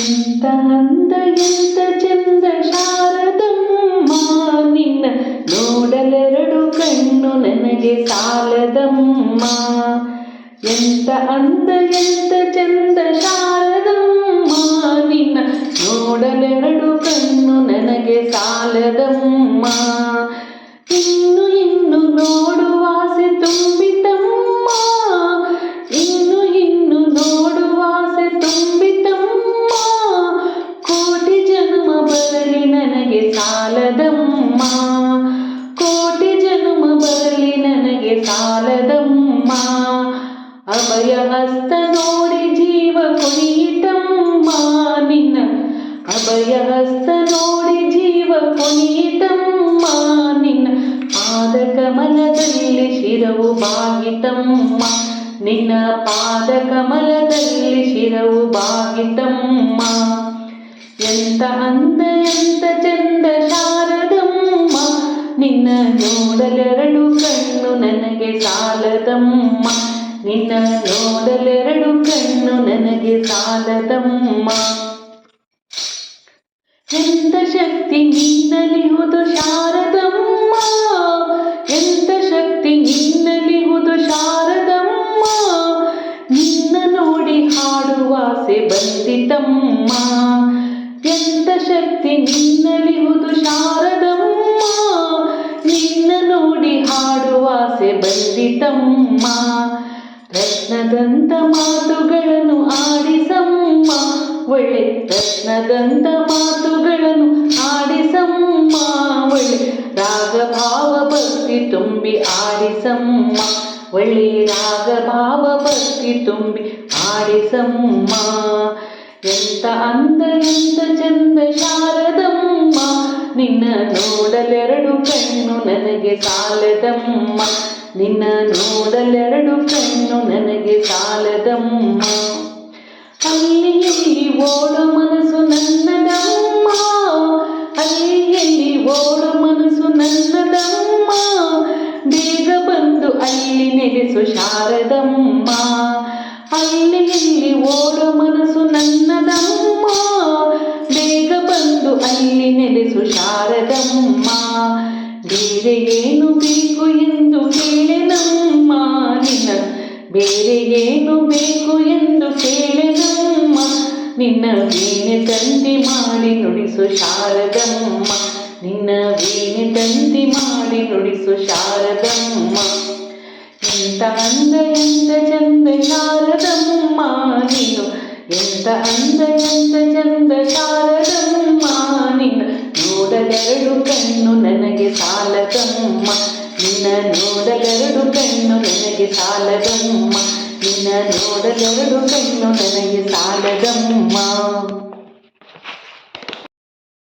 ಎಂತ ಅಂದ ಎಂತ ಚಂದ ಶಾರದಮ್ಮ, ನಿನ್ನ ನೋಡಲೆರಡು ಕಣ್ಣು ನನಗೆ ಸಾಲದಮ್ಮ. ಎಂತ ಅಂದ ಎಂತ ಚಂದ ಶಾರದಮ್ಮ, ನಿನ್ನ ನೋಡಲೆರಡು ಕಣ್ಣು ನನಗೆ ಸಾಲದಮ್ಮ. ಇನ್ನು ಇನ್ನು ನೋಡುವ ಆಸೆ ತುಂಬಿತಮ್ಮ, ಇನ್ನು ಇನ್ನು ನೋಡುವ ಆಸೆ ತುಂಬಿತಮ್ಮ. ಕೋಟಿ ಜನ್ಮ ಬರಲಿ ನನಗೆ ಸಾಲದಮ್ಮ, ಕೋಟಿ ಜನ್ಮ ಬರಲಿ ನನಗೆ ಸಾಲದಮ್ಮ. ಅಭಯ ಹಸ್ತ ನೋಡಿ ಜೀವ ಕುಣಿಯಿತಮ್ಮ, ನಿನ್ನ ಅಭಯ ಹಸ್ತ ನೋಡಿ ಜೀವ ಕುಣಿಯಿತಮ್ಮ. ನಿನ್ನ ಪಾದ ಕಮಲದಲ್ಲಿ ಶಿರವು ಬಾಗಿತಮ್ಮ, ನಿನ್ನ ಪಾದ ಕಮಲದಲ್ಲಿ ಶಿರವು ಬಾಗಿತಮ್ಮ. ಎಂತ ಅಂದ ಎಂತ ಚಂದ ಶಾರದಮ್ಮ, ನಿನ್ನ ನೋಡಲೆರಡು ಕಣ್ಣು ನನಗೆ ಸಾಲದಮ್ಮ, ನಿನ್ನ ನೋಡಲೆರಡು ಕಣ್ಣು ನನಗೆ ಸಾಲದಮ್ಮ. ಎಂತ ಶಕ್ತಿ ನಿನ್ನಲಿಹುದು ಶಾರದಮ್ಮ, ಎಂತ ಶಕ್ತಿ ನಿನ್ನಲಿಹುದು ಶಾರದಮ್ಮ. ನಿನ್ನ ನೋಡಿ ಹಾಡುವ ಆಸೆ ಬಂದಿತಮ್ಮ, ಎಂತ ಶಕ್ತಿ ನಿನ್ನಲಿಹುದು ಶಾರದಮ್ಮ. ನಿನ್ನ ನೋಡಿ ಹಾಡುವ ಆಸೆ ಬಂದಿತಮ್ಮ. ರತ್ನದಂತ ಮಾತುಗಳನ್ನು ಆಡಿಸಮ್ಮ, ಒಳ್ಳೆ ರತ್ನದಂತ ಮಾತುಗಳನ್ನು ಆಡಿಸಮ್ಮ. ಒಳ್ಳೆ ರಾಗ ಭಾವ ಭಕ್ತಿ ತುಂಬಿ ಆಡಿಸಮ್ಮ, ಒಳ್ಳೆ ರಾಗ ಭಾವ ಭಕ್ತಿ ತುಂಬಿ ಆಡಿಸಮ್ಮ. ಎಂತ ಅಂದ ಎಂತ ಚಂದ ಶಾರದಮ್ಮ, ನಿನ್ನ ನೋಡಲೆರಡು ಕಣ್ಣು ನನಗೆ ಸಾಲದಮ್ಮ, ನಿನ್ನ ನೋಡಲೆರಡು ಕಣ್ಣು ನನಗೆ ಸಾಲದಮ್ಮ. ಅಲ್ಲಿ ಎಲ್ಲಿ ಓಡು ಮನಸ್ಸು ನನ್ನದಮ್ಮ, ಅಲ್ಲಿ ಎಲ್ಲಿ ಓಡು ಮನಸ್ಸು ನನ್ನದಮ್ಮ. ಬೇಗ ಬಂದು ಅಲ್ಲಿ ನೆಲೆಸು ಶಾರದಮ್ಮ, ಅಲ್ಲಿ ಎಲ್ಲಿ ಓಡು ಮನಸ್ಸು ನನ್ನದಮ್ಮ. ಬೇಗ ಬಂದು ಅಲ್ಲಿ ನೆಲೆಸು ಶಾರದಮ್ಮ. ಬೇರೆ ಏನು ಬೇಕು ಎಂದು ಕೇಳೆನಮ್ಮ, ನಿನ್ನ ಬೇರೆ ಏನು ಬೇಕು ಎಂದು ಕೇಳೆನಮ್ಮ. ನಿನ್ನ ವೀಣೆ ತಂತಿ ಮಾಡಿ ನುಡಿಸು ಶಾರದಮ್ಮ, ನಿನ್ನ ವೀಣೆ ತಂತಿ ಮಾಡಿ ನುಡಿಸು ಶಾರದಮ್ಮ. ಎಂತ ಅಂದ ಎಂತ ಚಂದ ಶಾರದಮ್ಮ, ನೀನು ಎಂತ ಅಂದ ಎಂತ ಚಂದ ಶಾರದಮ್ಮ. ನಿನ್ನ ನೋಡಲೆರಡು ಕಣ್ಣು ನನಗೆ ಸಾಲದಮ್ಮ, ನಿನ್ನ ನೋಡಲೆರಡು ಕಣ್ಣು ನನಗೆ ಸಾಲದಮ್ಮ, ನಿನ್ನ ನೋಡಲೆರಡು ಕಣ್ಣು ನನಗೆ ಸಾಲದಮ್ಮ.